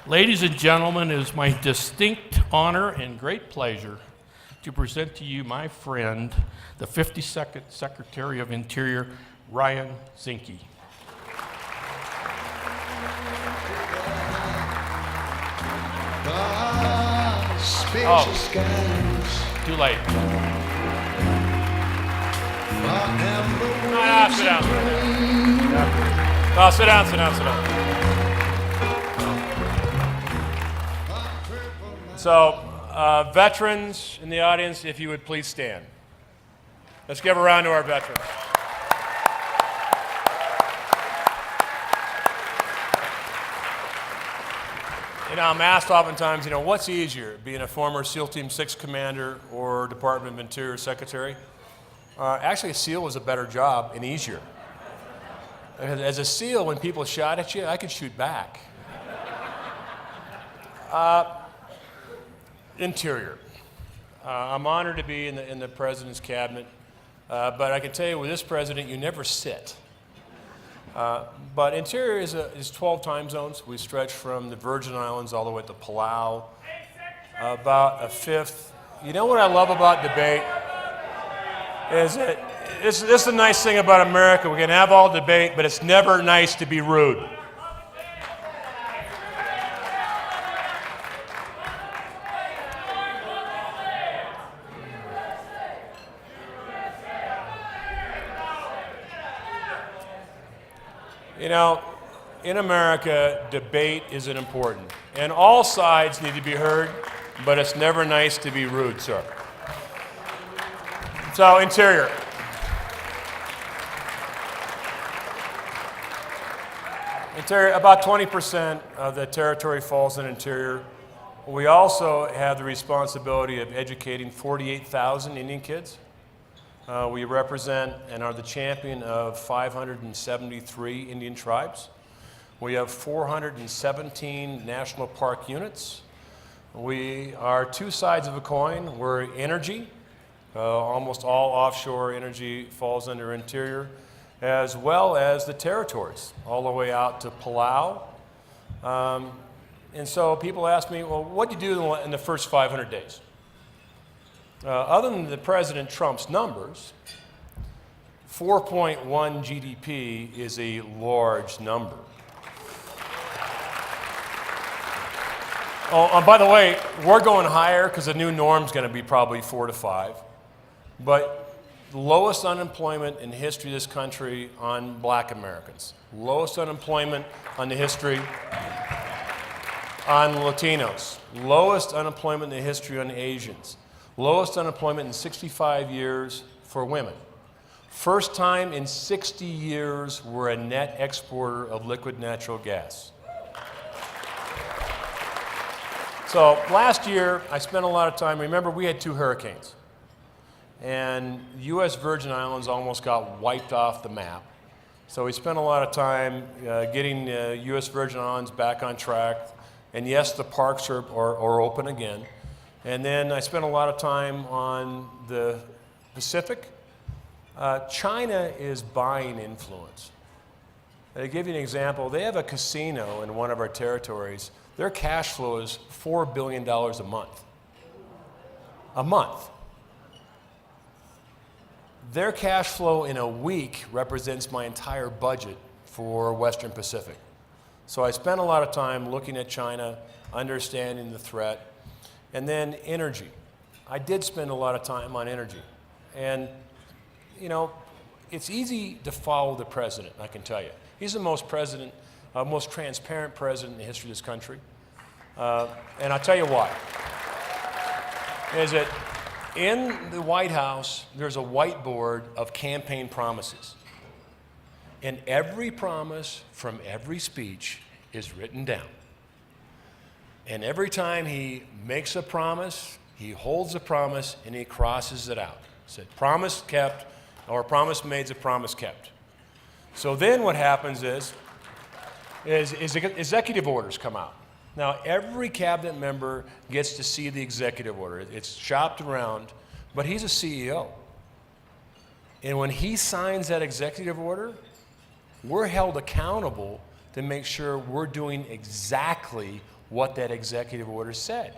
Ladies and gentlemen, it is my distinct honor and great pleasure to present to you my friend, the 52nd Secretary of Interior, Ryan Zinke. Oh, too late. No, sit down. No, sit down. So, veterans in the audience, if you would please stand. Let's give a round to our veterans. You know, I'm asked oftentimes, what's easier, being a former SEAL Team 6 commander or Department of Interior secretary? Actually, a SEAL was a better job and easier. As a SEAL, when people shot at you, I could shoot back. Interior. I'm honored to be in the President's cabinet, but I can tell you with this President, you never sit. But Interior is 12 time zones. We stretch from the Virgin Islands all the way to Palau, about a fifth. You know what I love about debate? Is that this is the nice thing about America. We can have all debate, but it's never nice to be rude. In America, debate isn't important. And all sides need to be heard, but it's never nice to be rude, sir. So, Interior. Interior, about 20% of the territory falls in Interior. We also have the responsibility of educating 48,000 Indian kids. We represent and are the champion of 573 Indian tribes. We have 417 national park units. We are two sides of a coin. We're energy. Almost all offshore energy falls under Interior, as well as the territories, all the way out to Palau. And so people ask me, well, what do you do in the first 500 days? Other than the President Trump's numbers, 4.1 GDP is a large number. Oh, and by the way, we're going higher because the new norm's going to be probably 4 to 5. But the lowest unemployment in the history of this country on black Americans. Lowest unemployment on the history on Latinos. Lowest unemployment in the history on Asians. Lowest unemployment in 65 years for women. First time in 60 years we're a net exporter of liquid natural gas. So last year I spent a lot of time, remember we had 2 hurricanes. And the U.S. Virgin Islands almost got wiped off the map. So we spent a lot of time getting U.S. Virgin Islands back on track. And yes, the parks are open again. And then I spent a lot of time on the Pacific. China is buying influence. To give you an example, they have a casino in one of our territories. Their cash flow is $4 billion a month. A month. Their cash flow in a week represents my entire budget for Western Pacific. So I spent a lot of time looking at China, understanding the threat. And then energy. I did spend a lot of time on energy. And, it's easy to follow the president, I can tell you. He's the most transparent president in the history of this country. And I'll tell you why. Is that in the White House, there's a whiteboard of campaign promises. And every promise from every speech is written down. And every time he makes a promise, he holds a promise and he crosses it out. Said promise kept, or promise made is a promise kept. So then what happens is executive orders come out. Now every cabinet member gets to see the executive order. It's shopped around, but he's a CEO. And when he signs that executive order, we're held accountable to make sure we're doing exactly what that executive order said.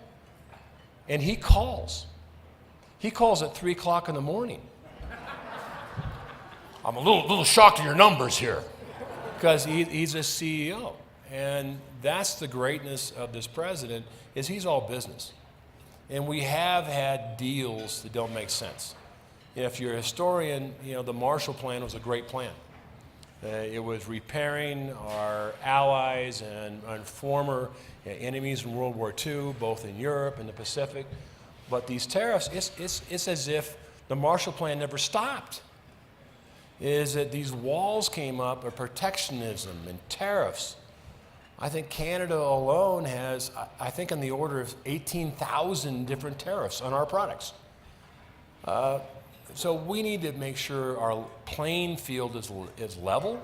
And he calls. He calls at 3 o'clock in the morning. I'm a little shocked at your numbers here. Because he's a CEO. And that's the greatness of this president, is he's all business. And we have had deals that don't make sense. If you're a historian, the Marshall Plan was a great plan. It was repairing our allies and former enemies in World War II, both in Europe and the Pacific. But these tariffs, it's as if the Marshall Plan never stopped. Is that these walls came up of protectionism and tariffs. I think Canada alone has, I think, on the order of 18,000 different tariffs on our products. So we need to make sure our playing field is level,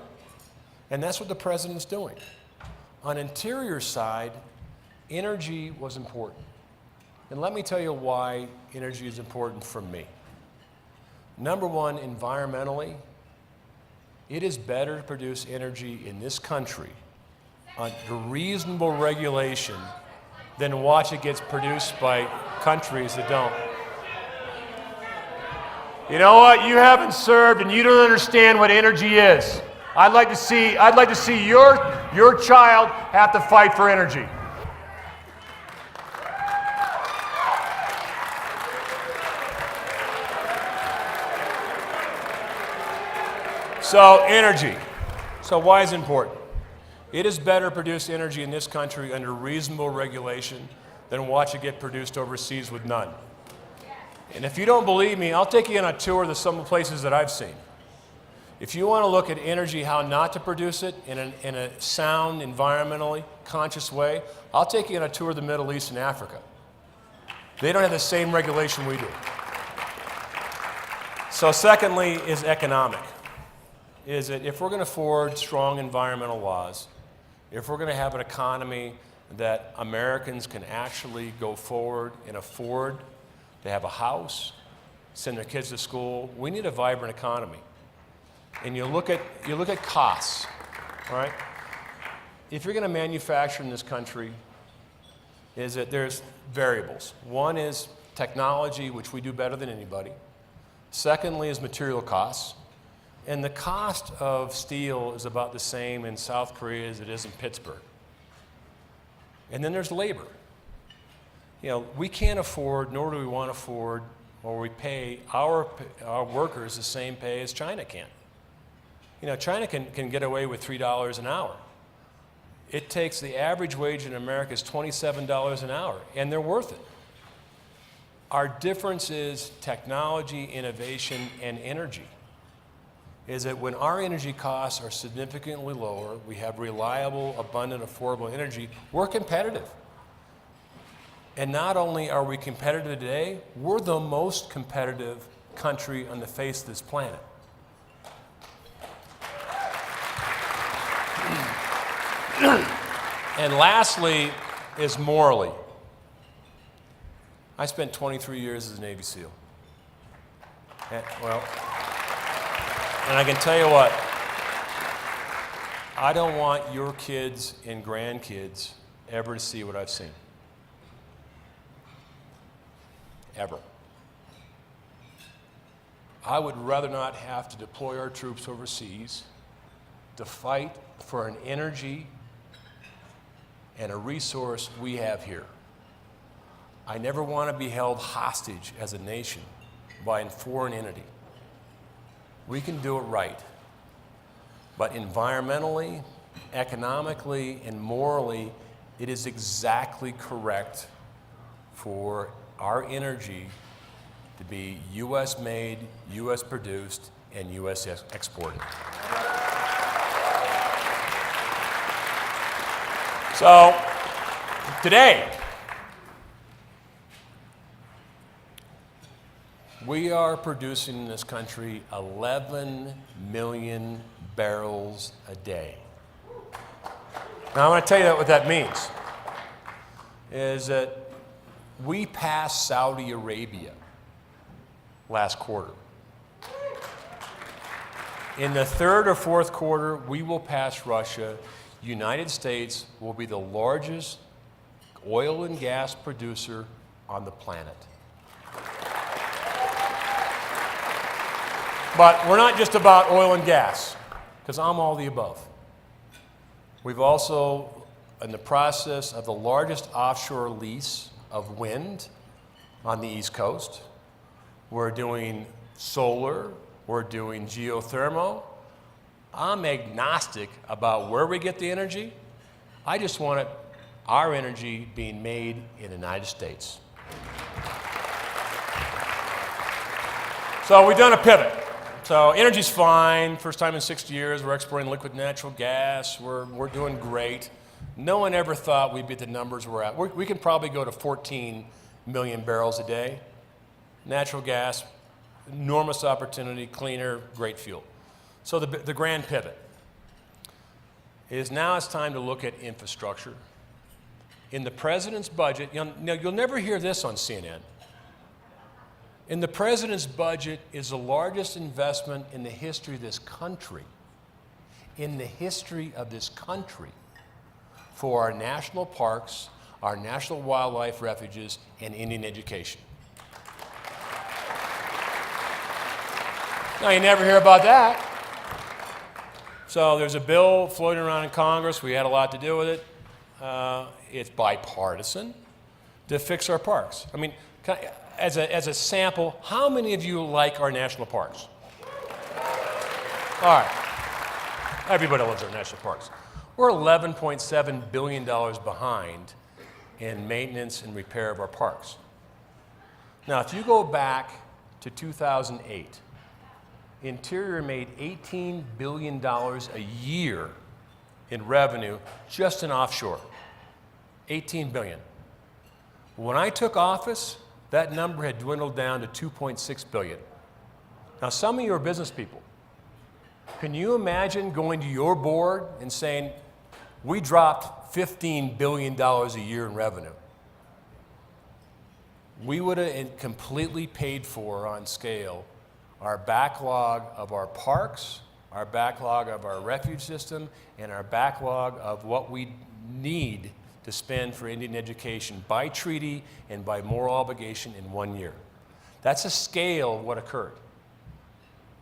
and that's what the president's doing. On interior side, energy was important. And let me tell you why energy is important for me. Number one, environmentally, it is better to produce energy in this country under reasonable regulation than watch it gets produced by countries that don't. You know what? You haven't served and you don't understand what energy is. I'd like to see your child have to fight for energy. So energy. So why is it important? It is better to produce energy in this country under reasonable regulation than watch it get produced overseas with none. And if you don't believe me, I'll take you on a tour of some of the places that I've seen. If you want to look at energy, how not to produce it in a sound, environmentally conscious way, I'll take you on a tour of the Middle East and Africa. They don't have the same regulation we do. So secondly is economic. Is that if we're going to forward strong environmental laws, if we're going to have an economy that Americans can actually go forward and afford to have a house, send their kids to school, we need a vibrant economy. And you look at costs, right? If you're going to manufacture in this country, is that there's variables. One is technology, which we do better than anybody. Secondly is material costs. And the cost of steel is about the same in South Korea as it is in Pittsburgh. And then there's labor. We can't afford, nor do we want to afford, or we pay our workers the same pay as China can. China can get away with $3 an hour. It takes, the average wage in America is $27 an hour, and they're worth it. Our difference is technology, innovation, and energy. Is that when our energy costs are significantly lower, we have reliable, abundant, affordable energy, we're competitive. And not only are we competitive today, we're the most competitive country on the face of this planet. And lastly is morally. I spent 23 years as a Navy SEAL. And I can tell you what, I don't want your kids and grandkids ever to see what I've seen. Ever. I would rather not have to deploy our troops overseas to fight for an energy and a resource we have here. I never want to be held hostage as a nation by a foreign entity. We can do it right. But environmentally, economically, and morally, it is exactly correct for our energy to be U.S. made, U.S. produced, and U.S. exported. So, today, we are producing in this country 11 million barrels a day. Now, I want to tell you what that means. Is that we passed Saudi Arabia last quarter. In the third or fourth quarter, we will pass Russia. United States will be the largest oil and gas producer on the planet. But we're not just about oil and gas, because I'm all the above. We've also, in the process of the largest offshore lease of wind on the East Coast. We're doing solar, we're doing geothermal. I'm agnostic about where we get the energy. I just want our energy being made in the United States. So we've done a pivot. So energy's fine. First time in 60 years, we're exporting liquid natural gas. We're doing great. No one ever thought we'd be at the numbers we're at. We can probably go to 14 million barrels a day. Natural gas, enormous opportunity, cleaner, great fuel. So the grand pivot is now it's time to look at infrastructure. In the president's budget, you'll never hear this on CNN. In the president's budget is the largest investment in the history of this country, for our national parks, our national wildlife refuges, and Indian education. Now, you never hear about that. So there's a bill floating around in Congress. We had a lot to do with it. It's bipartisan to fix our parks. I mean, as a sample, how many of you like our national parks? All right. Everybody loves our national parks. We're $11.7 billion behind in maintenance and repair of our parks. Now, if you go back to 2008, Interior made $18 billion a year in revenue just in offshore. 18 billion. When I took office, that number had dwindled down to 2.6 billion. Now, some of you are business people. Can you imagine going to your board and saying, we dropped $15 billion a year in revenue? We would have completely paid for on scale our backlog of our parks, our backlog of our refuge system, and our backlog of what we need to spend for Indian education by treaty and by moral obligation in 1 year. That's a scale of what occurred.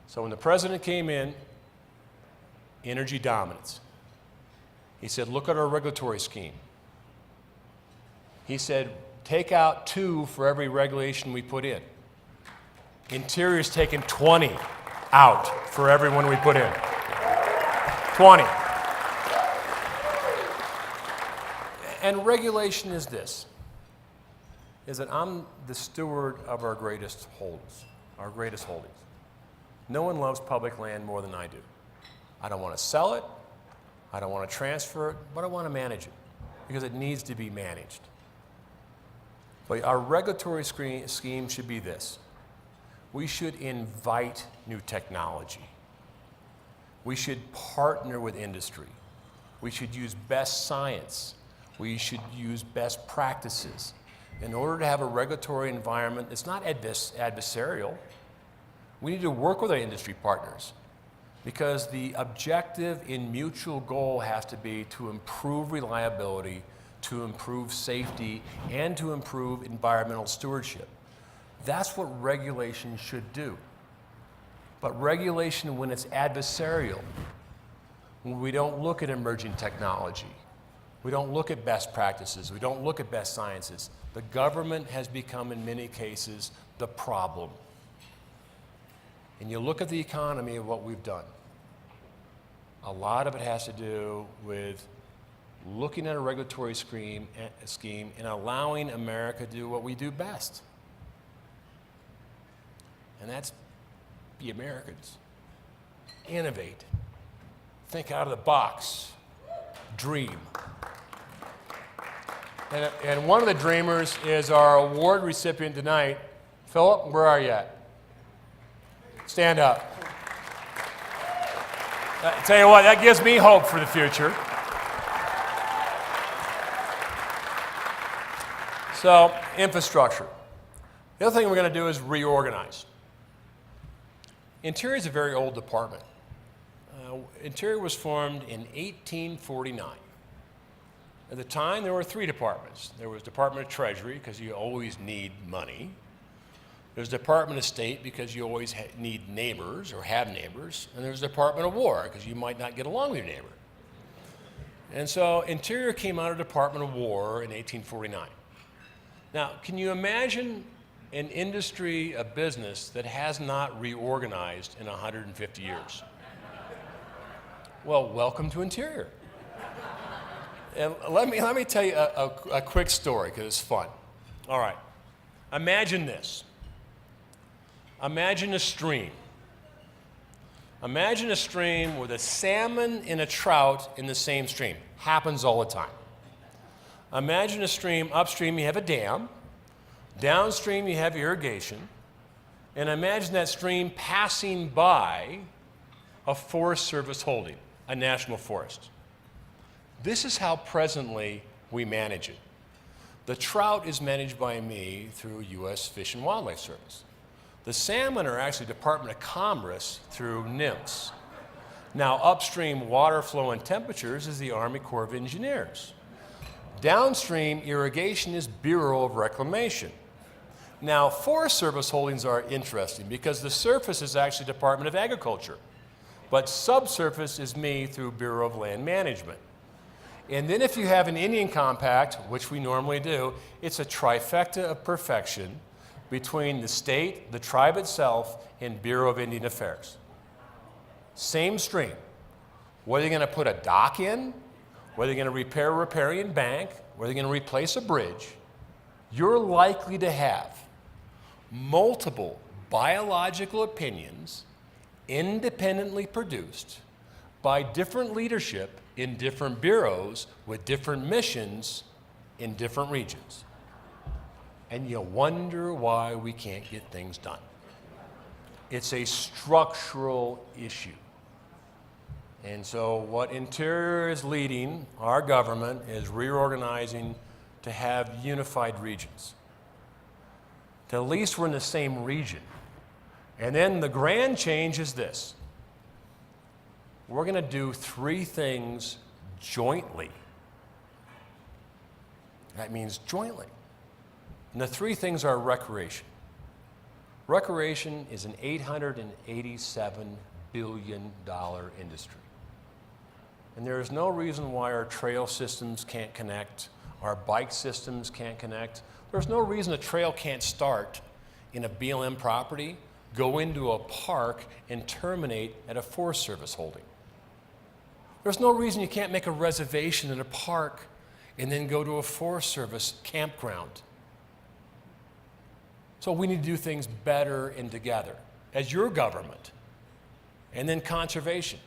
So when the president came in, energy dominance. He said, look at our regulatory scheme. He said, take out 2 for every regulation we put in. Interior's taken 20 out for every one we put in. 20. And regulation is this, is that I'm the steward of our greatest holdings. No one loves public land more than I do. I don't want to sell it, I don't want to transfer it, but I want to manage it because it needs to be managed. But our regulatory scheme should be this. We should invite new technology. We should partner with industry. We should use best science. We should use best practices. In order to have a regulatory environment that's not adversarial, we need to work with our industry partners because the objective in mutual goal has to be to improve reliability, to improve safety, and to improve environmental stewardship. That's what regulation should do. But regulation, when it's adversarial, when we don't look at emerging technology, we don't look at best practices, we don't look at best sciences, the government has become, in many cases, the problem. And you look at the economy of what we've done. A lot of it has to do with looking at a regulatory scheme and allowing America to do what we do best. And that's be Americans. Innovate. Think out of the box. Dream. And one of the dreamers is our award recipient tonight. Philip, where are you at? Stand up. I tell you what, that gives me hope for the future. So, infrastructure. The other thing we're going to do is reorganize. Interior is a very old department. Interior was formed in 1849. At the time, there were 3 departments. There was Department of Treasury, because you always need money. There's Department of State, because you always need neighbors or have neighbors. And there's Department of War, because you might not get along with your neighbor. And so Interior came out of Department of War in 1849. Now, can you imagine an industry, a business that has not reorganized in 150 years? Well, welcome to Interior. And let me tell you a quick story, because it's fun. All right. Imagine this. Imagine a stream. Imagine a stream with a salmon and a trout in the same stream. Happens all the time. Imagine a stream. Upstream, you have a dam. Downstream, you have irrigation. And imagine that stream passing by a Forest Service holding, a national forest. This is how presently we manage it. The trout is managed by me through U.S. Fish and Wildlife Service. The salmon are actually Department of Commerce through NIMS. Now, upstream water flow and temperatures is the Army Corps of Engineers. Downstream irrigation is Bureau of Reclamation. Now, Forest Service holdings are interesting because the surface is actually Department of Agriculture, but subsurface is me through Bureau of Land Management. And then if you have an Indian compact, which we normally do, it's a trifecta of perfection between the state, the tribe itself, and Bureau of Indian Affairs. Same stream. Whether you're going to put a dock in, whether you're going to repair a riparian bank, whether you're going to replace a bridge, you're likely to have multiple biological opinions independently produced by different leadership in different bureaus with different missions in different regions. And you wonder why we can't get things done. It's a structural issue. And so what Interior is leading, our government, is reorganizing to have unified regions. At least we're in the same region. And then the grand change is this. We're going to do 3 things jointly. That means jointly. And the 3 things are recreation. Recreation is an $887 billion industry. And there is no reason why our trail systems can't connect, our bike systems can't connect. There's no reason a trail can't start in a BLM property, go into a park, and terminate at a Forest Service holding. There's no reason you can't make a reservation in a park and then go to a Forest Service campground. So we need to do things better and together as your government. And then conservation.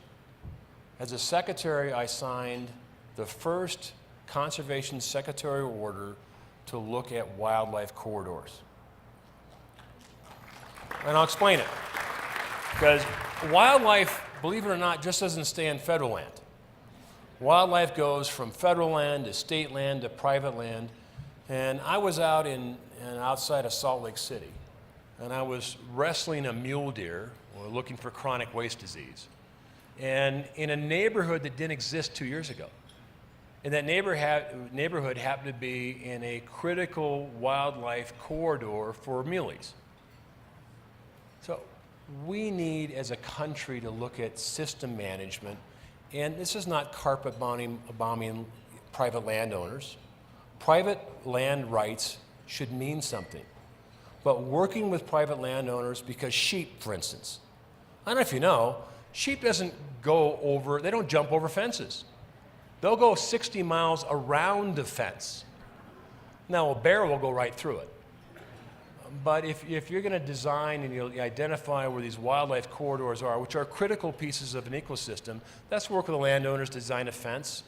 As a secretary, I signed the first conservation secretarial order to look at wildlife corridors. And I'll explain it. Because wildlife, believe it or not, just doesn't stay in federal land. Wildlife goes from federal land to state land to private land. And I was out outside of Salt Lake City, and I was wrestling a mule deer, or looking for chronic waste disease, and in a neighborhood that didn't exist 2 years ago. And that neighborhood happened to be in a critical wildlife corridor for muleys. So we need, as a country, to look at system management. And this is not carpet bombing private landowners. Private land rights should mean something. But working with private landowners, because sheep, for instance, I don't know if you know, sheep they don't jump over fences. They'll go 60 miles around the fence. Now, a bear will go right through it. But if you're going to design and you'll identify where these wildlife corridors are, which are critical pieces of an ecosystem, let's work with the landowners to design a fence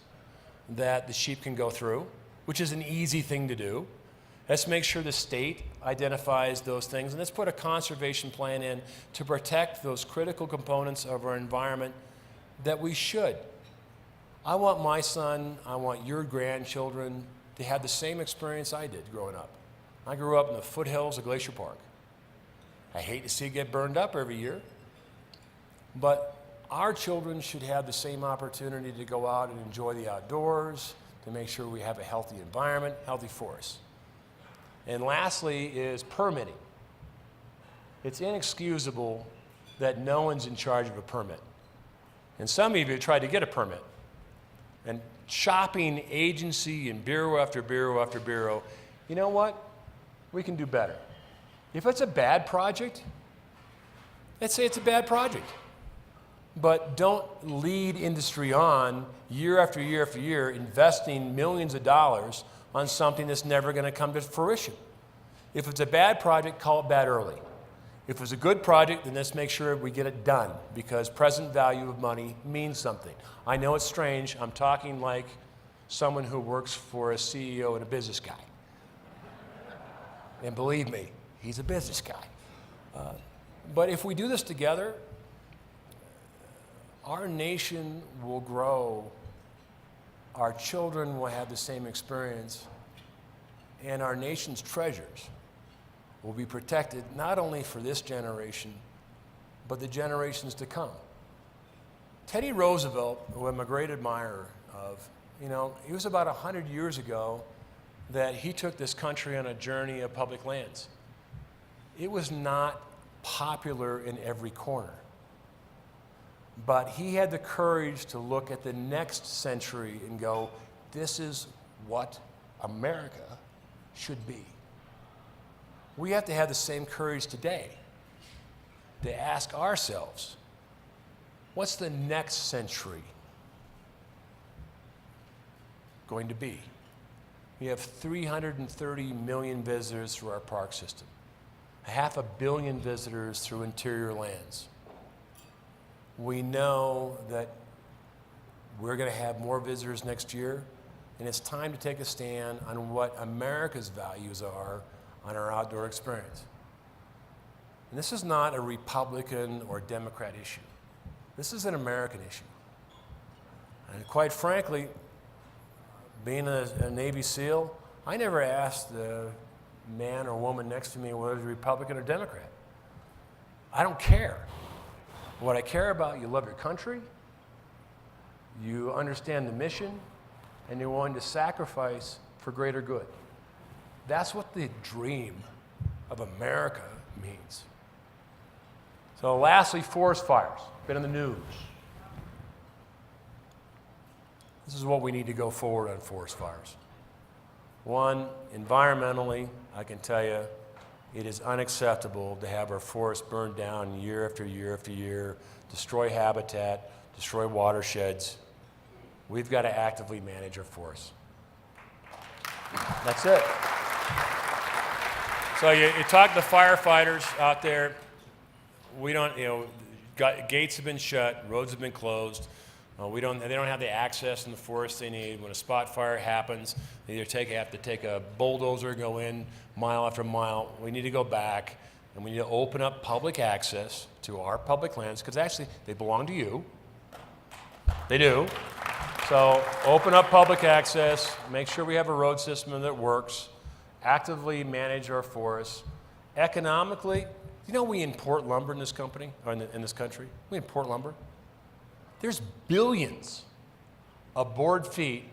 that the sheep can go through, which is an easy thing to do. Let's make sure the state identifies those things, and let's put a conservation plan in to protect those critical components of our environment that we should. I want my son, I want your grandchildren to have the same experience I did growing up. I grew up in the foothills of Glacier Park. I hate to see it get burned up every year, but our children should have the same opportunity to go out and enjoy the outdoors, to make sure we have a healthy environment, healthy forests. And lastly is permitting. It's inexcusable that no one's in charge of a permit. And some of you tried to get a permit. And shopping agency and bureau after bureau after bureau, you know what? We can do better. If it's a bad project, let's say it's a bad project. But don't lead industry on year after year after year investing millions of dollars on something that's never going to come to fruition. If it's a bad project, call it bad early. If it's a good project, then let's make sure we get it done, because present value of money means something. I know it's strange. I'm talking like someone who works for a CEO and a business guy. And believe me, he's a business guy. But if we do this together, our nation will grow, our children will have the same experience, and our nation's treasures will be protected not only for this generation, but the generations to come. Teddy Roosevelt, who I'm a great admirer of, you know, it was about 100 years ago that he took this country on a journey of public lands. It was not popular in every corner. But he had the courage to look at the next century and go, this is what America should be. We have to have the same courage today to ask ourselves, what's the next century going to be? We have 330 million visitors through our park system, 500 million visitors through interior lands. We know that we're going to have more visitors next year, and it's time to take a stand on what America's values are on our outdoor experience. And this is not a Republican or Democrat issue. This is an American issue. And quite frankly, being a Navy SEAL, I never asked the man or woman next to me whether they're Republican or Democrat. I don't care. What I care about, you love your country, you understand the mission, and you're willing to sacrifice for greater good. That's what the dream of America means. So lastly, forest fires. Been in the news. This is what we need to go forward on forest fires. One, environmentally, I can tell you, it is unacceptable to have our forests burned down year after year after year, destroy habitat, destroy watersheds. We've got to actively manage our forests. That's it. So you talk to the firefighters out there. We don't, gates have been shut, roads have been closed. They don't have the access in the forest they need. When a spot fire happens, they either have to take a bulldozer, go in mile after mile. We need to go back, and we need to open up public access to our public lands, because actually they belong to you. They do. So open up public access, make sure we have a road system that works, actively manage our forests. Economically, we import lumber in this company, or in this country. We import lumber. There's billions of board feet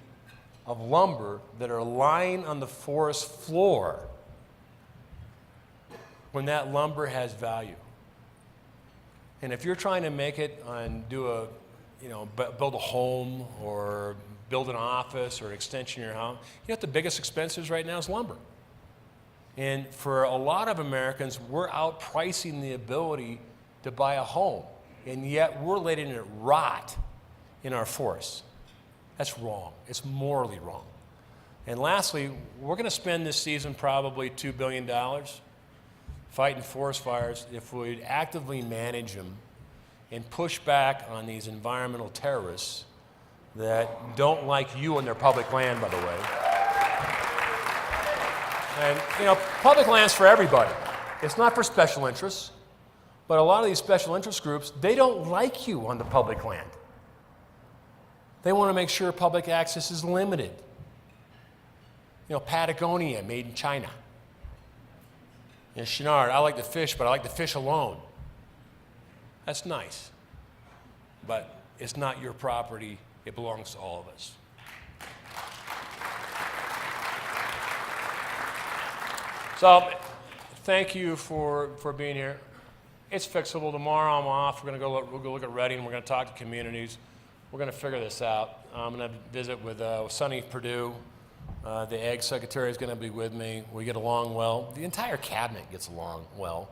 of lumber that are lying on the forest floor when that lumber has value. And if you're trying to make it and build a home or build an office or an extension of your house, what the biggest expenses right now is lumber. And for a lot of Americans, we're outpricing the ability to buy a home. And yet we're letting it rot in our forests. That's wrong. It's morally wrong. And lastly, we're going to spend this season probably $2 billion fighting forest fires if we actively manage them and push back on these environmental terrorists that don't like you on their public land, by the way. And, public land's for everybody. It's not for special interests. But a lot of these special interest groups, they don't like you on the public land. They want to make sure public access is limited. Patagonia, made in China. Chenard, I like to fish, but I like to fish alone. That's nice. But it's not your property. It belongs to all of us. So, thank you for being here. It's fixable. Tomorrow I'm off. We'll go look at Reading. We're going to talk to communities. We're going to figure this out. I'm going to visit with Sonny Perdue. The Ag Secretary is going to be with me. We get along well. The entire cabinet gets along well.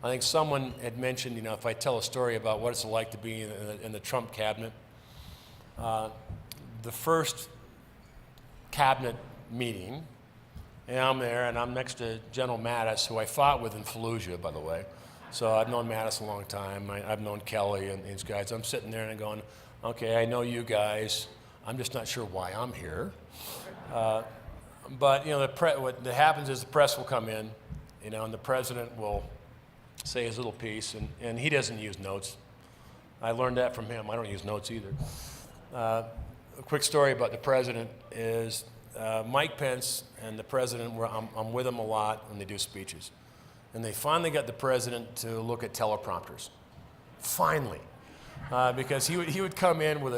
I think someone had mentioned, if I tell a story about what it's like to be in the Trump cabinet, the first cabinet meeting, and I'm there, and I'm next to General Mattis, who I fought with in Fallujah, by the way. So I've known Mattis a long time. I've known Kelly and these guys. I'm sitting there and I'm going, okay, I know you guys. I'm just not sure why I'm here. But what happens is the press will come in, and the president will say his little piece, and he doesn't use notes. I learned that from him. I don't use notes either. A quick story about the president is Mike Pence and the president, I'm with them a lot when they do speeches. And they finally got the president to look at teleprompters. Finally. Because he would come in with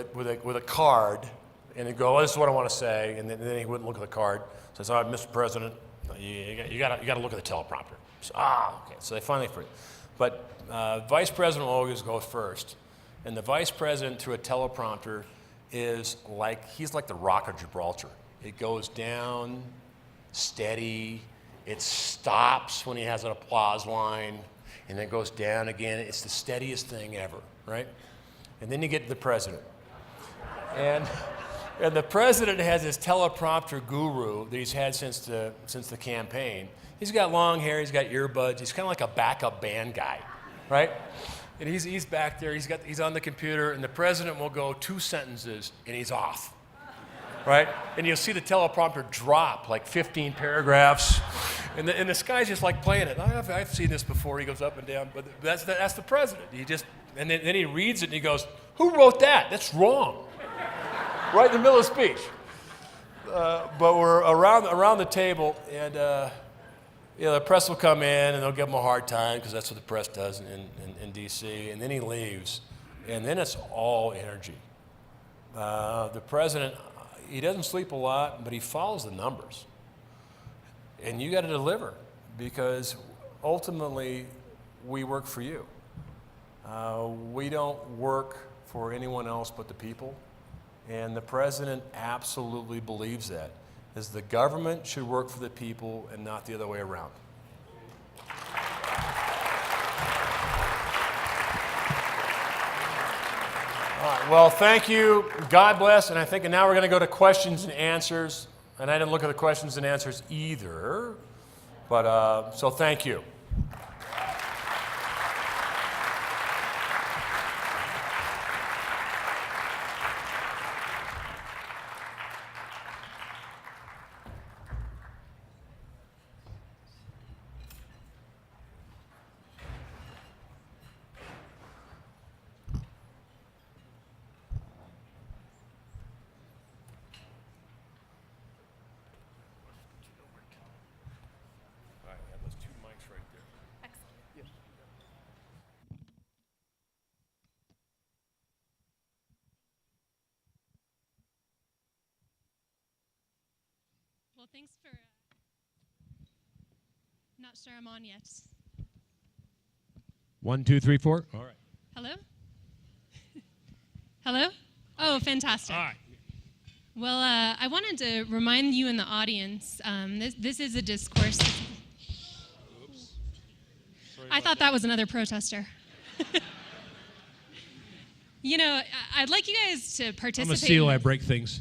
a card and he'd go, this is what I want to say, and then he wouldn't look at the card. Says, all right, Mr. President, you got to look at the teleprompter. So, okay. So they finally free. But Vice President always goes first. And the Vice President through a teleprompter he's like the Rock of Gibraltar. It goes down, steady, it stops when he has an applause line, and then goes down again. It's the steadiest thing ever, right? And then you get to the president. And the president has this teleprompter guru that he's had since the campaign. He's got long hair, he's got earbuds, he's kind of like a backup band guy, right? And he's back there, he's on the computer, and the president will go 2 sentences, and he's off, right? And you'll see the teleprompter drop like 15 paragraphs, and this guy's just like playing it. I've seen this before. He goes up and down, but that's the president. And then he reads it, and he goes, "Who wrote that? That's wrong." Right in the middle of the speech. But we're around the table, and the press will come in, and they'll give him a hard time because that's what the press does in D.C. And then he leaves, and then it's all energy. The president, he doesn't sleep a lot, but he follows the numbers. And you got to deliver, because ultimately we work for you. We don't work for anyone else but the people. And the president absolutely believes that, is the government should work for the people and not the other way around. All right, well, thank you. God bless. And I think now we're going to go to questions and answers. And I didn't look at the questions and answers either. But so thank you. Well, thanks for, not sure I'm on yet. 1, 2, 3, 4. All right. Hello? Hello? Oh, fantastic. All right. Well, I wanted to remind you in the audience, this is a discourse. Oops. I thought that was another protester. I'd like you guys to participate. I'm a seal, I break things.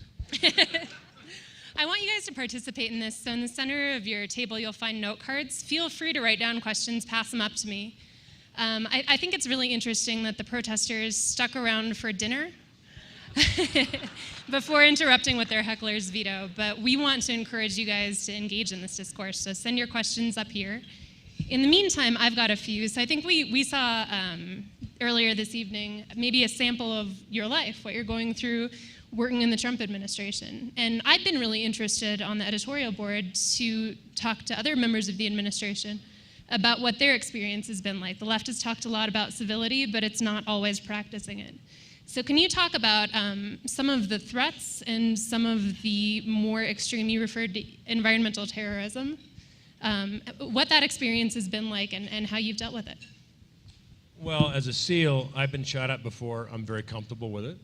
I want you guys to participate in this. So in the center of your table, you'll find note cards. Feel free to write down questions, pass them up to me. I think it's really interesting that the protesters stuck around for dinner before interrupting with their heckler's veto. But we want to encourage you guys to engage in this discourse. So send your questions up here. In the meantime, I've got a few. So I think we saw earlier this evening maybe a sample of your life, what you're going through working in the Trump administration. And I've been really interested on the editorial board to talk to other members of the administration about what their experience has been like. The left has talked a lot about civility, but it's not always practicing it. So can you talk about some of the threats and some of the more extreme, you referred to environmental terrorism, what that experience has been like and how you've dealt with it. Well, as a SEAL, I've been shot at before. I'm very comfortable with it.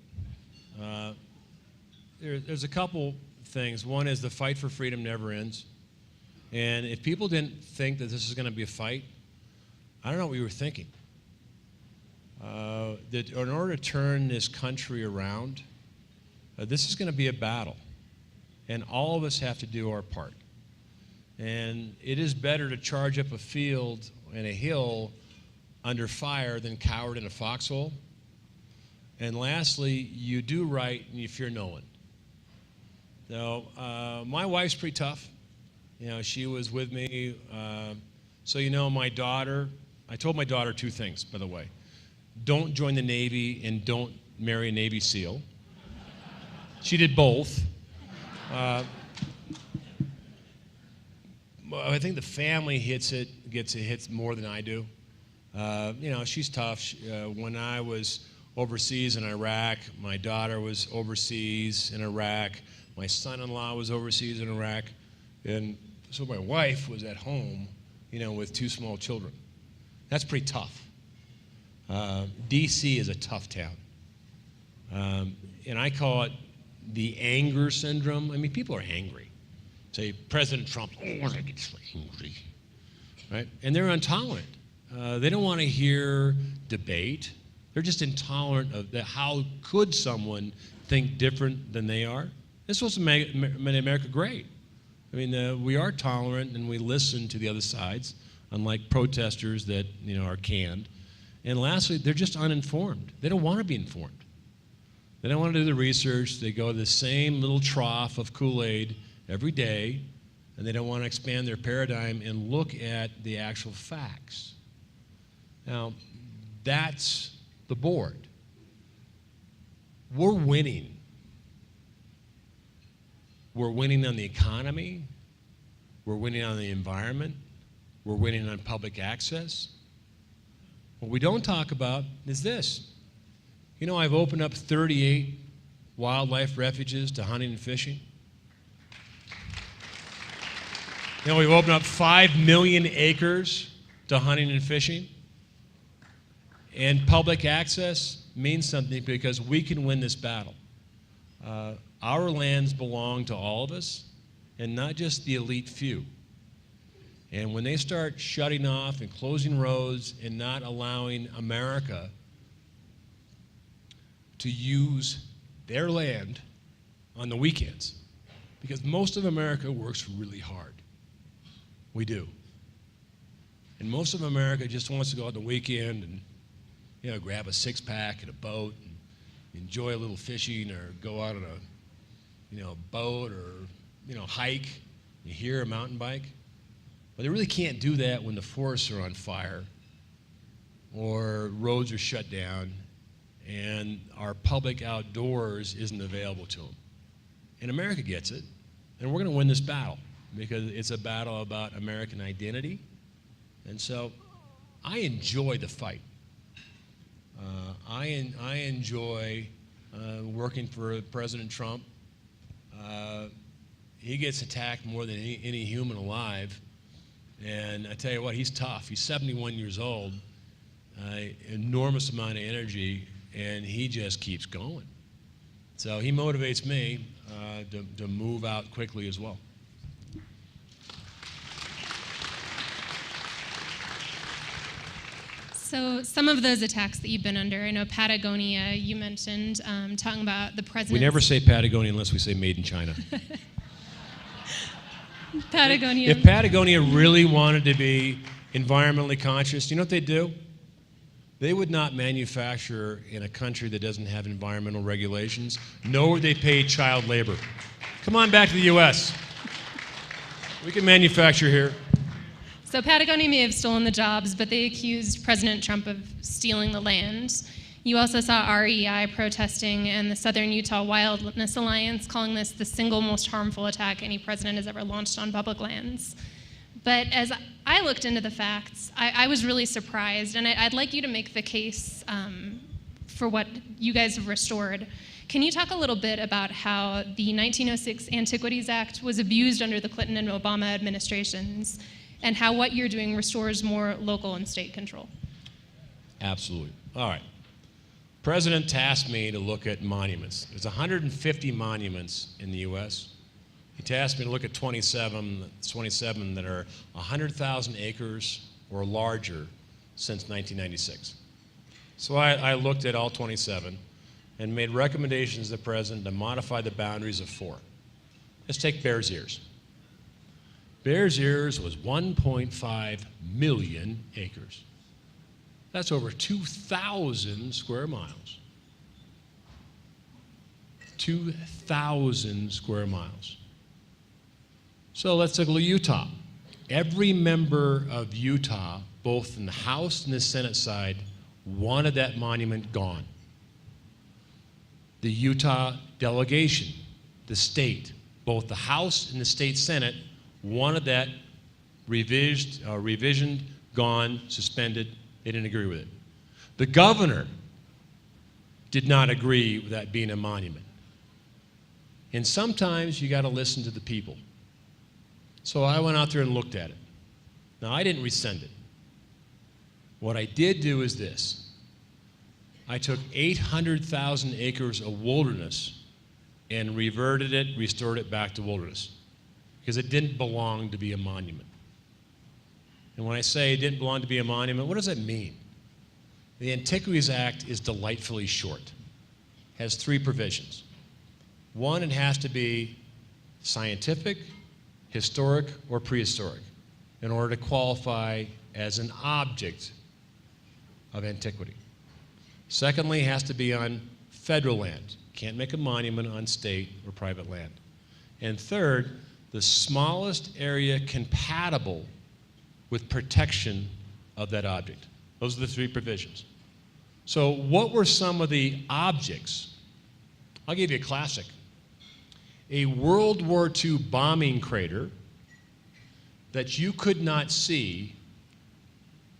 There's a couple things. One is the fight for freedom never ends. And if people didn't think that this is going to be a fight, I don't know what we were thinking. That in order to turn this country around, this is going to be a battle. And all of us have to do our part. And it is better to charge up a field and a hill under fire than cowered in a foxhole. And lastly, you do right and you fear no one. So my wife's pretty tough. You know, she was with me. So you know, my daughter, I told my daughter two things, by the way. Don't join the Navy and don't marry a Navy SEAL. She did both. I think the family gets it hits more than I do. You know, she's tough. When I was overseas in Iraq, my daughter was overseas in Iraq. My son-in-law was overseas in Iraq. And so my wife was at home, you know, with two small children. That's pretty tough. D.C. is a tough town. And I call it the anger syndrome. I mean, people are angry. Say, President Trump, oh, I get so angry. Right? And they're intolerant. They don't want to hear debate. They're just intolerant of that. How could someone think different than they are? This was made America great. I mean, we are tolerant and we listen to the other sides, unlike protesters that, you know, are canned. And lastly, they're just uninformed. They don't want to be informed. They don't want to do the research. They go to the same little trough of Kool-Aid every day, and they don't want to expand their paradigm and look at the actual facts. Now, that's the board. We're winning. We're winning on the economy. We're winning on the environment. We're winning on public access. What we don't talk about is this. You know, I've opened up 38 wildlife refuges to hunting and fishing. You know, we've opened up 5 million acres to hunting and fishing. And public access means something because we can win this battle. Our lands belong to all of us, and not just the elite few. And when they start shutting off and closing roads and not allowing America to use their land on the weekends, because most of America works really hard. We do. And most of America just wants to go on the weekend and, you know, grab a six-pack and a boat and enjoy a little fishing or go out on a, you know, boat or, you know, hike, you hear a mountain bike. But they really can't do that when the forests are on fire or roads are shut down and our public outdoors isn't available to them. And America gets it, and we're going to win this battle because it's a battle about American identity. And so I enjoy the fight. I enjoy working for President Trump. He gets attacked more than any human alive. And I tell you what, he's tough. He's 71 years old, enormous amount of energy, and he just keeps going. So he motivates me to move out quickly as well. So some of those attacks that you've been under, I know Patagonia, you mentioned, talking about the president. We never say Patagonia unless we say made in China. Patagonia. If Patagonia really wanted to be environmentally conscious, you know what they'd do? They would not manufacture in a country that doesn't have environmental regulations, nor would they pay child labor. Come on back to the U.S. We can manufacture here. So Patagonia may have stolen the jobs, but they accused President Trump of stealing the land. You also saw REI protesting and the Southern Utah Wilderness Alliance calling this the single most harmful attack any president has ever launched on public lands. But as I looked into the facts, I was really surprised, and I'd like you to make the case for what you guys have restored. Can you talk a little bit about how the 1906 Antiquities Act was abused under the Clinton and Obama administrations, and how what you're doing restores more local and state control. Absolutely. All right. President tasked me to look at monuments. There's 150 monuments in the U.S. He tasked me to look at 27 that are 100,000 acres or larger since 1996. So I looked at all 27 and made recommendations to the president to modify the boundaries of 4. Let's take Bears Ears. Bears Ears was 1.5 million acres. That's over 2,000 square miles. 2,000 square miles. So let's take a look at Utah. Every member of Utah, both in the House and the Senate side, wanted that monument gone. The Utah delegation, the state, both the House and the state Senate wanted that revisioned, gone, suspended. They didn't agree with it. The governor did not agree with that being a monument. And sometimes you got to listen to the people. So I went out there and looked at it. Now, I didn't rescind it. What I did do is this. I took 800,000 acres of wilderness and restored it back to wilderness, because it didn't belong to be a monument. And when I say it didn't belong to be a monument, what does that mean? The Antiquities Act is delightfully short. It has 3 provisions. 1, it has to be scientific, historic, or prehistoric in order to qualify as an object of antiquity. Secondly, it has to be on federal land. Can't make a monument on state or private land. And third, the smallest area compatible with protection of that object. Those are the 3 provisions. So what were some of the objects? I'll give you a classic. A World War II bombing crater that you could not see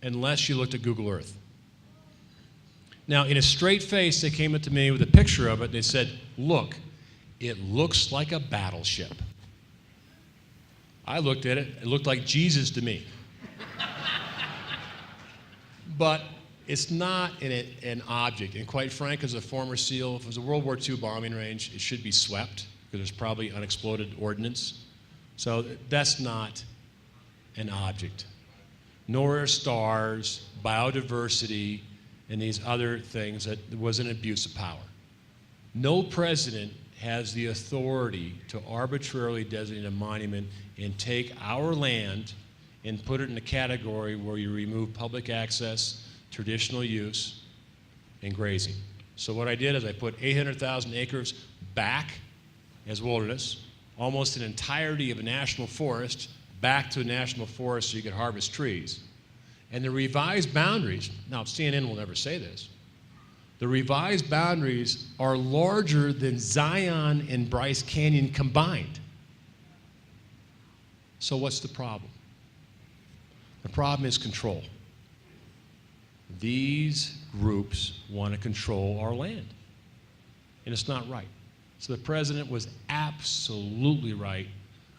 unless you looked at Google Earth. Now, in a straight face, they came up to me with a picture of it. They said, look, it looks like a battleship. I looked at it. It looked like Jesus to me. But it's not an object. And quite frank, as a former SEAL, if it was a World War II bombing range, it should be swept, because there's probably unexploded ordnance. So that's not an object. Nor are stars, biodiversity, and these other things that was an abuse of power. No president has the authority to arbitrarily designate a monument and take our land and put it in a category where you remove public access, traditional use, and grazing. So what I did is I put 800,000 acres back as wilderness, almost an entirety of a national forest back to a national forest so you could harvest trees. And the revised boundaries, now CNN will never say this, the revised boundaries are larger than Zion and Bryce Canyon combined. So what's the problem? The problem is control. These groups want to control our land, and it's not right. So the president was absolutely right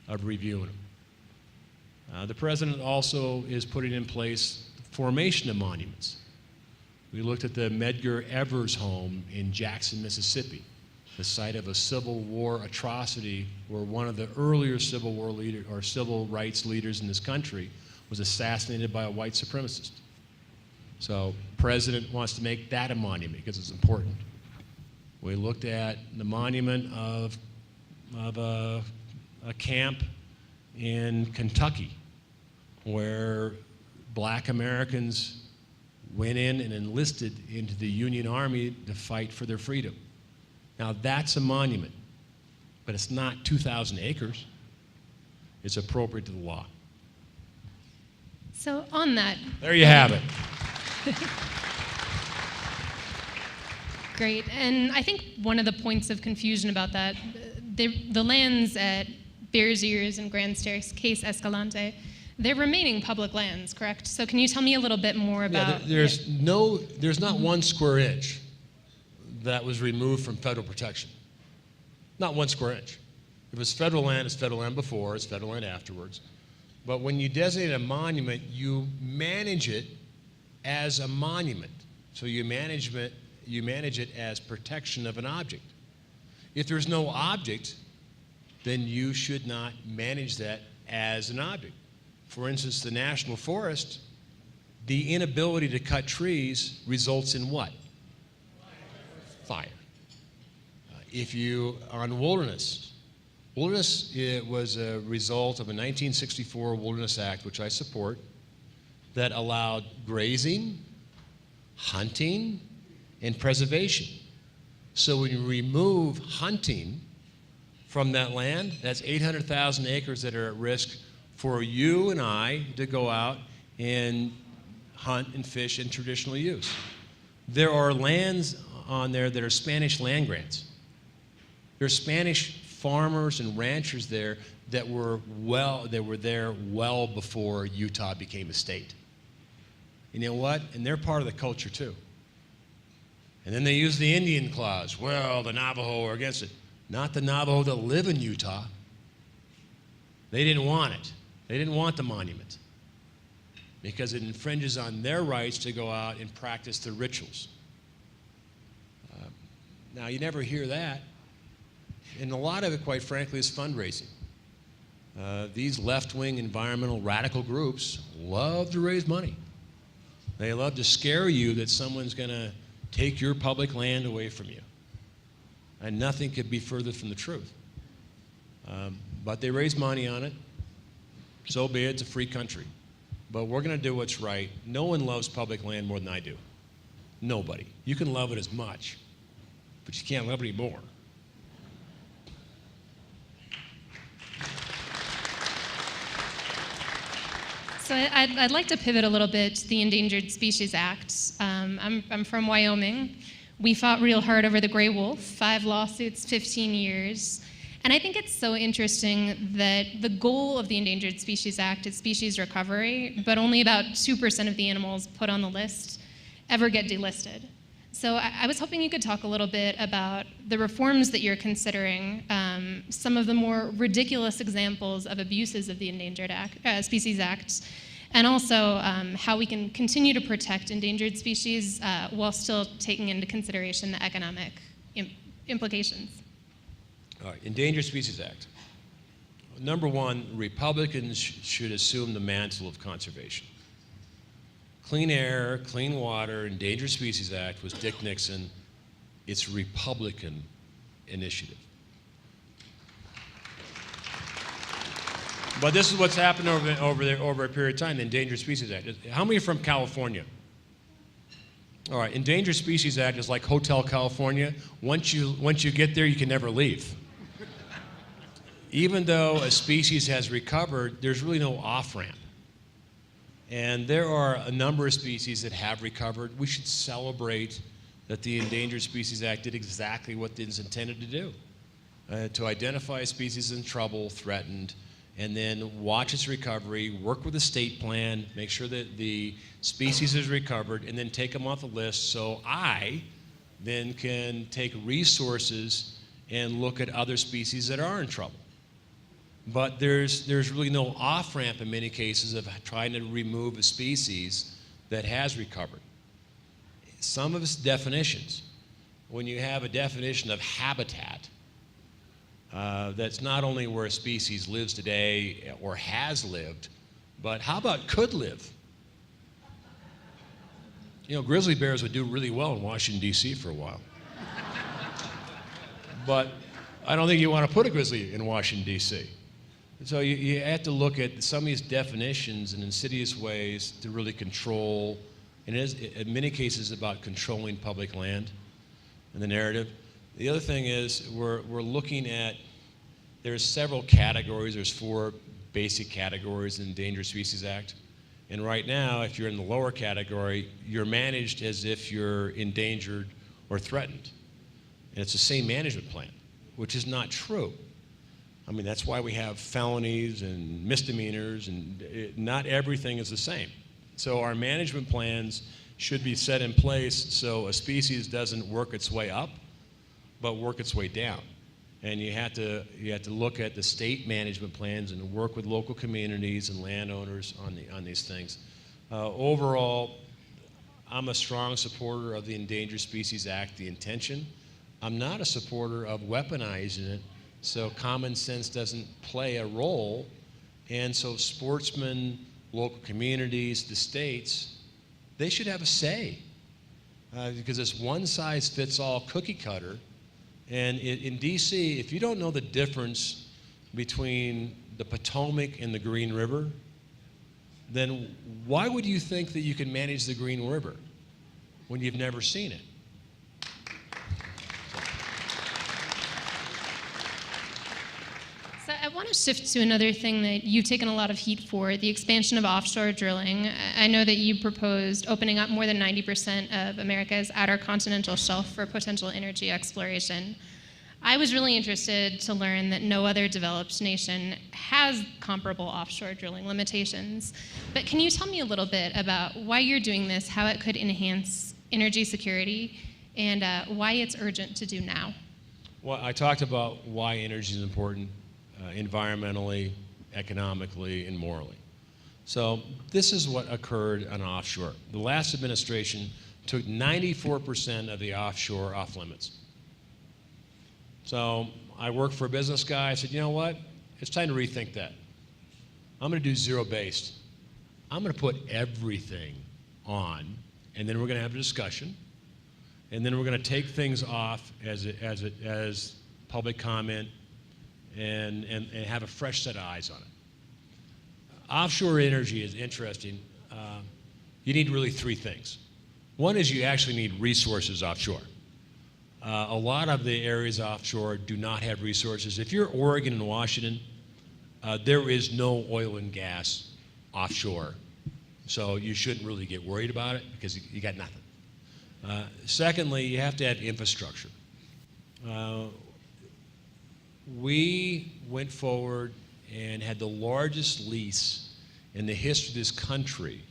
of reviewing them. The president also is putting in place the formation of monuments. We looked at the Medgar Evers home in Jackson, Mississippi, the site of a Civil War atrocity where one of the earlier Civil War leaders or civil rights leaders in this country was assassinated by a white supremacist. So the president wants to make that a monument because it's important. We looked at the monument of a camp in Kentucky where black Americans went in and enlisted into the Union Army to fight for their freedom. Now that's a monument, but it's not 2,000 acres. It's appropriate to the law. So on that. There you have it. Great. And I think one of the points of confusion about that, the lands at Bears Ears and Grand Staircase Escalante, they're remaining public lands, correct? So can you tell me a little bit more about... There's not 1 square inch that was removed from federal protection. Not 1 square inch. If it's federal land, it's federal land before, it's federal land afterwards. But when you designate a monument, you manage it as a monument. So you manage it as protection of an object. If there's no object, then you should not manage that as an object. For instance, the national forest, the inability to cut trees results in what? Fire. If you are on wilderness, it was a result of a 1964 Wilderness Act, which I support, that allowed grazing, hunting, and preservation. So when you remove hunting from that land, that's 800,000 acres that are at risk for you and I to go out and hunt and fish in traditional use. There are lands on there that are Spanish land grants. There are Spanish farmers and ranchers there that were there well before Utah became a state. And you know what? And they're part of the culture too. And then they use the Indian clause. Well, the Navajo are against it. Not the Navajo that live in Utah. They didn't want it. They didn't want the monument because it infringes on their rights to go out and practice their rituals. Now, you never hear that. And a lot of it, quite frankly, is fundraising. These left-wing environmental radical groups love to raise money. They love to scare you that someone's going to take your public land away from you. And nothing could be further from the truth. But they raise money on it. So be it. It's a free country. But we're going to do what's right. No one loves public land more than I do. Nobody. You can love it as much, but you can't love it anymore. So I'd like to pivot a little bit to the Endangered Species Act. I'm from Wyoming. We fought real hard over the gray wolf, 5 lawsuits, 15 years. And I think it's so interesting that the goal of the Endangered Species Act is species recovery, but only about 2% of the animals put on the list ever get delisted. So I was hoping you could talk a little bit about the reforms that you're considering, some of the more ridiculous examples of abuses of the Endangered Species Act, and also how we can continue to protect endangered species while still taking into consideration the economic implications. All right, Endangered Species Act. Number one, Republicans should assume the mantle of conservation. Clean Air, Clean Water, Endangered Species Act was Dick Nixon. It's a Republican initiative. But this is what's happened over a period of time, the Endangered Species Act. How many are from California? All right, Endangered Species Act is like Hotel California. Once you get there, you can never leave. Even though a species has recovered, there's really no off-ramp. And there are a number of species that have recovered. We should celebrate that the Endangered Species Act did exactly what it was intended to do, to identify species in trouble, threatened, and then watch its recovery, work with the state plan, make sure that the species is recovered, and then take them off the list so I then can take resources and look at other species that are in trouble. But there's really no off-ramp in many cases of trying to remove a species that has recovered. Some of its definitions, when you have a definition of habitat, that's not only where a species lives today or has lived, but how about could live? You know, grizzly bears would do really well in Washington, D.C. for a while. But I don't think you want to put a grizzly in Washington, D.C. So you have to look at some of these definitions in insidious ways to really control, and it is in many cases about controlling public land in the narrative. The other thing is we're looking at, there's several categories, there's 4 basic categories in the Endangered Species Act. And right now, if you're in the lower category, you're managed as if you're endangered or threatened. And it's the same management plan, which is not true. I mean, that's why we have felonies and misdemeanors, and not everything is the same. So our management plans should be set in place so a species doesn't work its way up, but work its way down. and you have to look at the state management plans and work with local communities and landowners on these things. Overall, I'm a strong supporter of the Endangered Species Act, the intention. I'm not a supporter of weaponizing it, so common sense doesn't play a role, and so sportsmen, local communities, the states, they should have a say, because it's one-size-fits-all cookie cutter. And in DC, if you don't know the difference between the Potomac and the Green River, then why would you think that you can manage the Green River when you've never seen it? So I want to shift to another thing that you've taken a lot of heat for, the expansion of offshore drilling. I know that you proposed opening up more than 90% of America's outer continental shelf for potential energy exploration. I was really interested to learn that no other developed nation has comparable offshore drilling limitations. But can you tell me a little bit about why you're doing this, how it could enhance energy security, and why it's urgent to do now? Well, I talked about why energy is important environmentally, economically, and morally. So this is what occurred on offshore. The last administration took 94% of the offshore off limits. So I worked for a business guy. I said, you know what? It's time to rethink that. I'm going to do zero-based. I'm going to put everything on, and then we're going to have a discussion, and then we're going to take things off as public comment and have a fresh set of eyes on it. Offshore energy is interesting. You need really three things. One is you actually need resources offshore. A lot of the areas offshore do not have resources. If you're Oregon and Washington, there is no oil and gas offshore. So you shouldn't really get worried about it because you got nothing. Secondly, you have to have infrastructure. We went forward and had the largest lease in the history of this country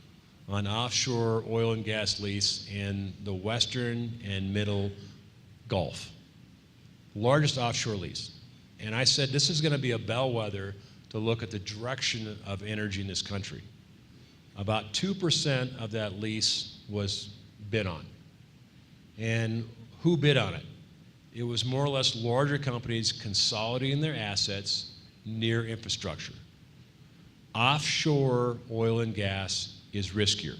on offshore oil and gas lease in the western and middle Gulf. Largest offshore lease. And I said this is going to be a bellwether to look at the direction of energy in this country. About 2% of that lease was bid on. And who bid on it? It was more or less larger companies consolidating their assets near infrastructure. Offshore oil and gas is riskier.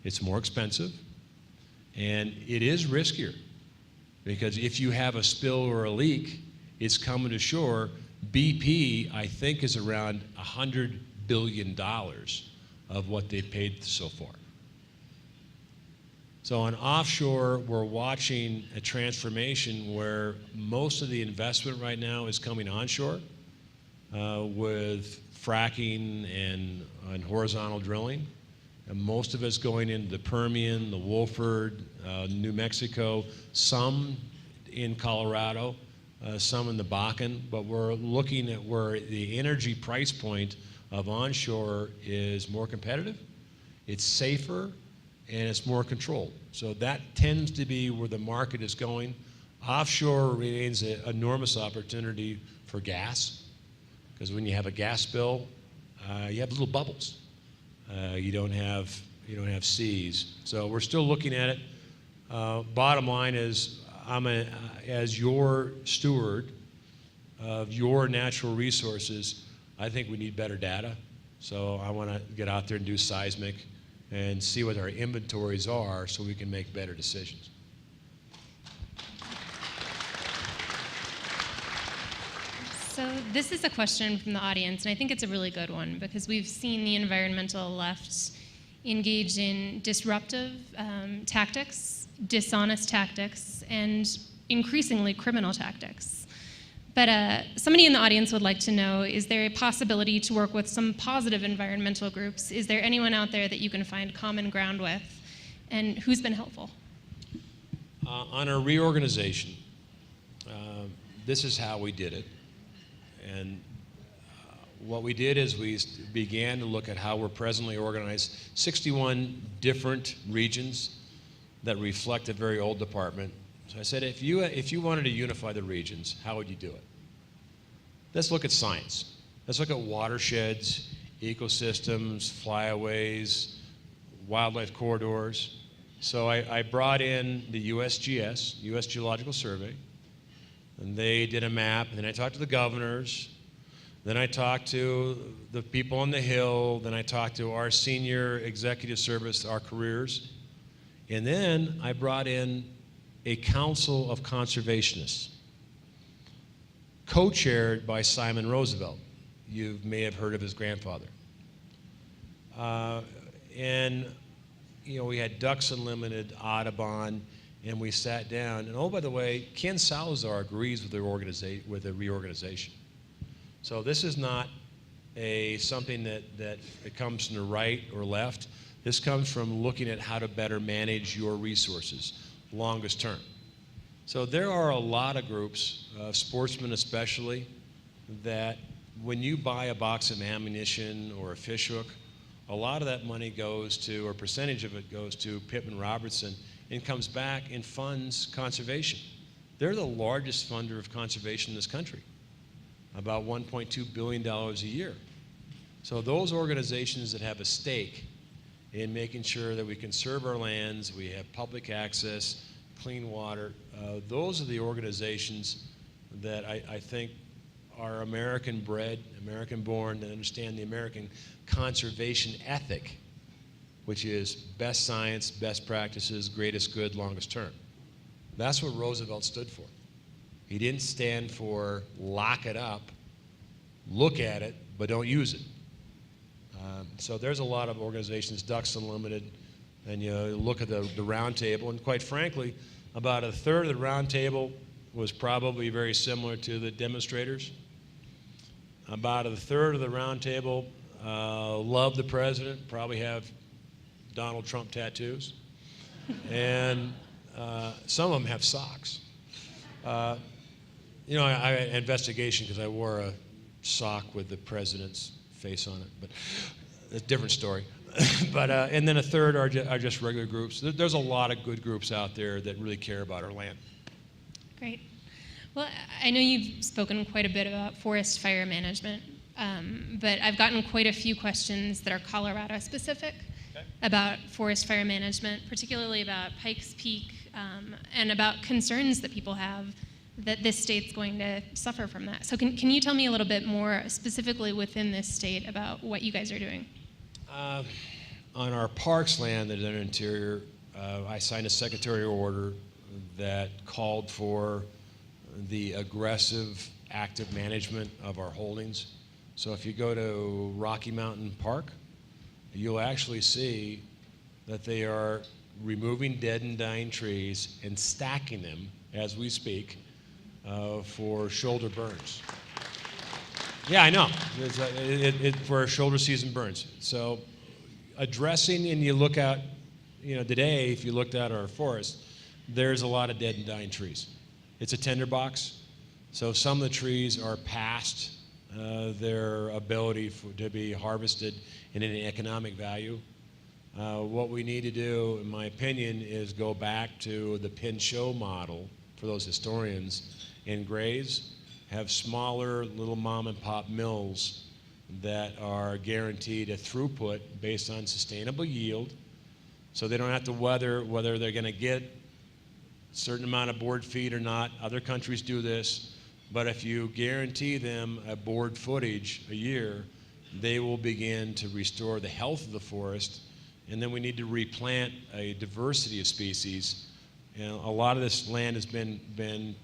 It's more expensive, and it is riskier because if you have a spill or a leak, it's coming to shore. BP, I think, is around $100 billion of what they've paid so far. So on offshore, we're watching a transformation where most of the investment right now is coming onshore with fracking and horizontal drilling. And most of it's going into the Permian, the Woolford, New Mexico, some in Colorado, some in the Bakken. But we're looking at where the energy price point of onshore is more competitive, it's safer, and it's more controlled. So that tends to be where the market is going. Offshore remains an enormous opportunity for gas, because when you have a gas spill, you have little bubbles. You don't have seas. So we're still looking at it. Bottom line is, as your steward of your natural resources, I think we need better data. So I want to get out there and do seismic and see what our inventories are so we can make better decisions. So this is a question from the audience, and I think it's a really good one because we've seen the environmental left engage in disruptive tactics, dishonest tactics, and increasingly criminal tactics. But somebody in the audience would like to know, is there a possibility to work with some positive environmental groups? Is there anyone out there that you can find common ground with? And who's been helpful? On our reorganization, this is how we did it. And what we did is we began to look at how we're presently organized. 61 different regions that reflect a very old department, So I said, if you wanted to unify the regions, how would you do it? Let's look at science. Let's look at watersheds, ecosystems, flyways, wildlife corridors. So I brought in the USGS, U.S. Geological Survey, and they did a map, and then I talked to the governors, then I talked to the people on the Hill, then I talked to our senior executive service, our careers, and then I brought in a council of conservationists, co-chaired by Simon Roosevelt. You may have heard of his grandfather. And we had Ducks Unlimited, Audubon, and we sat down. And oh, by the way, Ken Salazar agrees with the reorganization. So this is not something that it comes from the right or left. This comes from looking at how to better manage your resources, longest term. So there are a lot of groups, sportsmen especially, that when you buy a box of ammunition or a fish hook, a lot of that money goes to, or a percentage of it goes to Pittman Robertson and comes back and funds conservation. They're the largest funder of conservation in this country, about $1.2 billion a year. So those organizations that have a stake in making sure that we conserve our lands, we have public access, clean water, those are the organizations that I think are American-bred, American-born, that understand the American conservation ethic, which is best science, best practices, greatest good, longest term. That's what Roosevelt stood for. He didn't stand for lock it up, look at it, but don't use it. So there's a lot of organizations, Ducks Unlimited, and you look at the round table, and quite frankly, about a third of the round table was probably very similar to the demonstrators. About a third of the round table love the president, probably have Donald Trump tattoos, and some of them have socks. I had an investigation because I wore a sock with the president's face on it, but it's a different story. And then a third are just regular groups. There's a lot of good groups out there that really care about our land. Great. Well, I know you've spoken quite a bit about forest fire management, but I've gotten quite a few questions that are Colorado specific about forest fire management, particularly about Pikes Peak, and about concerns that people have that this state's going to suffer from that. So can you tell me a little bit more specifically within this state about what you guys are doing? On our parks land that is in the interior, I signed a secretarial order that called for the aggressive, active management of our holdings. So if you go to Rocky Mountain Park, you'll actually see that they are removing dead and dying trees and stacking them as we speak for shoulder burns. Yeah, I know. For shoulder season burns. So addressing, and you look out, today, if you looked at our forest, there's a lot of dead and dying trees. It's a tinderbox, so some of the trees are past their ability to be harvested in any economic value. What we need to do, in my opinion, is go back to the Pinchot model for those historians and graze, have smaller little mom and pop mills that are guaranteed a throughput based on sustainable yield, so they don't have to weather whether they're going to get a certain amount of board feet or not. Other countries do this, but if you guarantee them a board footage a year, they will begin to restore the health of the forest, and then we need to replant a diversity of species. A lot of this land has been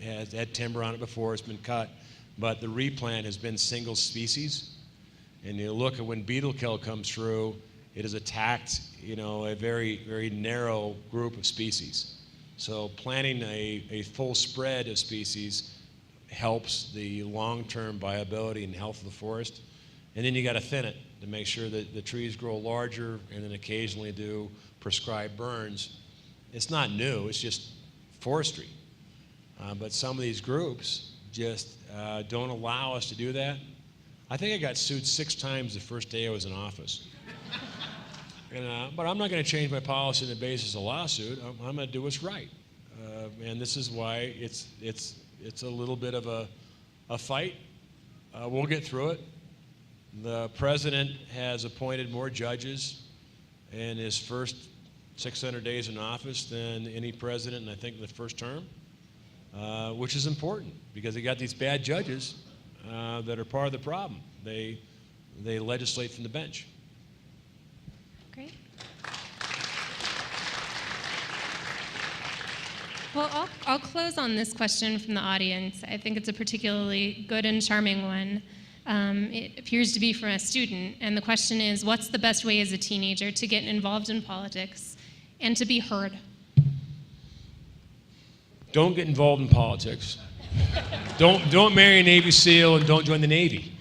has had timber on it before, it's been cut, but the replant has been single species. And you look at when beetle kill comes through, it has attacked, a very, very narrow group of species. So planting a full spread of species helps the long-term viability and health of the forest. And then you got to thin it to make sure that the trees grow larger, and then occasionally do prescribed burns. It's not new, it's just forestry. But some of these groups just don't allow us to do that. I think I got sued 6 times the first day I was in office. But I'm not going to change my policy on the basis of a lawsuit. I'm going to do what's right. And this is why it's a little bit of a fight. We'll get through it. The president has appointed more judges in his first 600 days in office than any president, I think, in the first term, which is important because they got these bad judges that are part of the problem. They legislate from the bench. Great. Well, I'll close on this question from the audience. I think it's a particularly good and charming one. It appears to be from a student, and the question is, what's the best way as a teenager to get involved in politics and to be heard? Don't get involved in politics. Don't marry a Navy SEAL and don't join the Navy.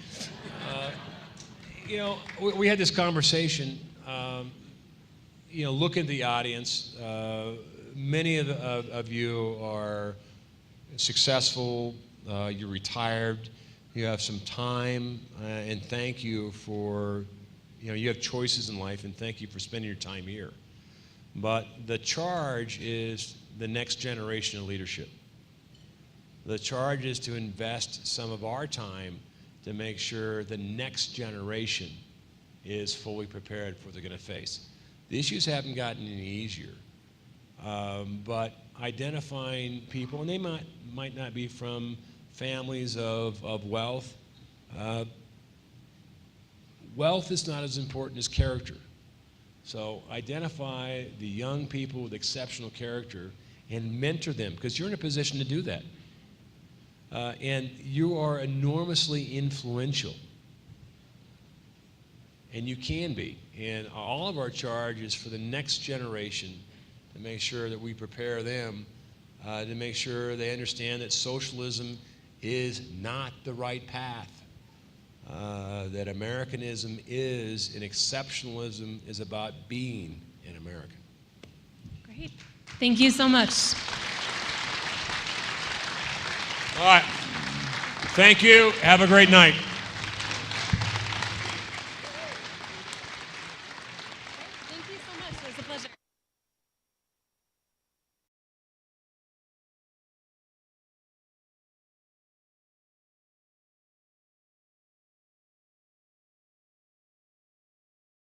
We had this conversation. Look at the audience. Many of you are successful. You're retired. You have some time, and thank you for, you have choices in life, and thank you for spending your time here. But the charge is the next generation of leadership. The charge is to invest some of our time to make sure the next generation is fully prepared for what they're going to face. The issues haven't gotten any easier, but identifying people, and they might not be from families of wealth. Wealth is not as important as character. So identify the young people with exceptional character and mentor them, because you're in a position to do that. And you are enormously influential. And you can be. And all of our charge is for the next generation to make sure that we prepare them to make sure they understand that socialism is not the right path. That Americanism is, and exceptionalism is about being an American. Great. Thank you so much. All right. Thank you. Have a great night.